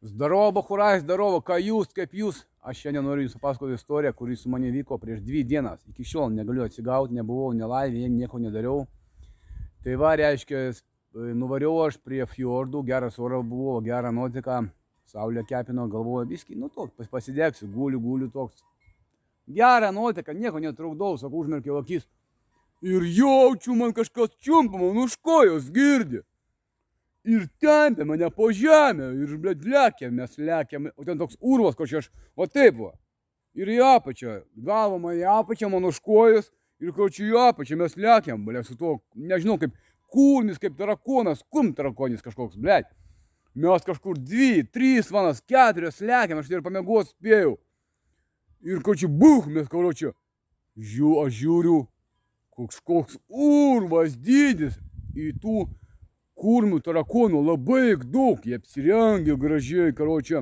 Zdarovo, bachurai, zdarovo, ką jūs, kaip jūs? Aš šiandien noriu jums papasakoti istoriją, kuri su manimi vyko prieš 2 dienas. Iki šiol negaliu atsigauti, nebuvau nelaivėje, nieko nedariau. Tai va, reiškia, nuvariau aš prie fjordų, geras oras buvo, gera nuotaika, saulė kepino, galvoju, biskį, nu toks, pasidegsiu, guliu toks. Gera nuotaika, nieko netraukdau, sakau, užmerkiau akis. Ir jaučiu, man kažkas čiumpa, man už kojos girdi. Ir tempia mane po žemę, ir, blėt, lekiam, mes lekiam, o ten toks urvas, kur čia aš, va taip va. Ir į apačią, galva man į apačią, man už kojos, ir kur čia į apačią mes lekiam, blėt, su to, nežinau, kaip kūrnis, kaip tarakonas, tarakonis kažkoks, blėt. Mes kažkur 2, 3 valandas, 4 lekiam, aš tai ir pamiegot spėjau. Ir kur čia buch, mes karočią, aš žiūriu, koks urvas dydis į tų kurmių tarakonų labai daug, jie apsirengė gražiai, karočią,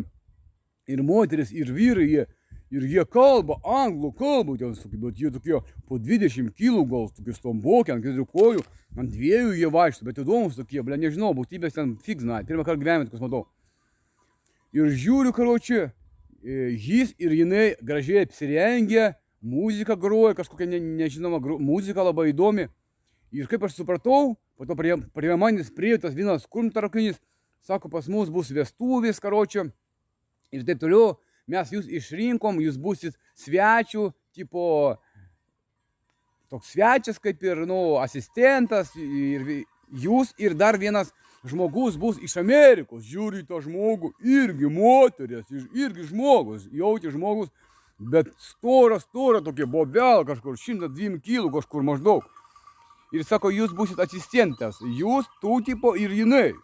ir moteris, ir vyrai, ir jie kalba, anglų kalbų, bet jie tokie po 20 kilų gal, tokie stombokiai, ant 4 kojų, ant 2 jie vaikšto, bet įdomus tokie, ble, nežinau, būtybės ten fig znai, pirmą kartą gyvenime tokius matau. Ir žiūriu, karočią, jis ir jinai gražiai apsirengė, muzika groja, kažkokia nežinoma muzika labai įdomi. Ir kaip aš supratau, po to prie manęs priėjo tas vienas kurmtarakinis, sako, pas mus bus vestuvės, karočią, ir taip toliau, mes jūs išrinkom, jūs būsit svečių, tipo, toks svečias kaip ir, nu, asistentas, ir jūs ir dar vienas žmogus bus iš Amerikos, žiūri tą žmogų, irgi moteris, irgi žmogus, jauti žmogus, bet stora tokia bobelė kažkur, 102 kilų kažkur maždaug. Ir sako, jūs būsit asistentas, jūs, tu tipo ir jinai.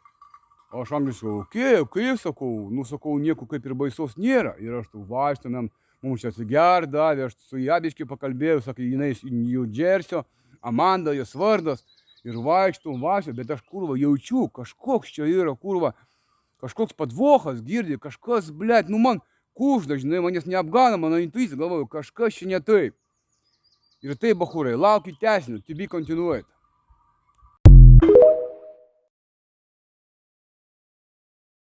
Aš angliškai, okei, sakau, nu sakau, nieko kaip ir baisos nėra. Ir aš tu vaikštumėm, mums čia atsiger davė, aš su ją biškį pakalbėjau, sakai, jinai iš New Jersey, Amanda, jos vardas. Ir vaikštum, bet aš kurva jaučiu, kažkoks čia yra, kurva, kažkoks padvokas girdi, kažkas, blėt, nu man kužda, žinai, manęs neapgana, mano intuicija, galvoju, kažkas čia ne taip. Ir tai, bachurai, laukiu tęsinio, to be continued.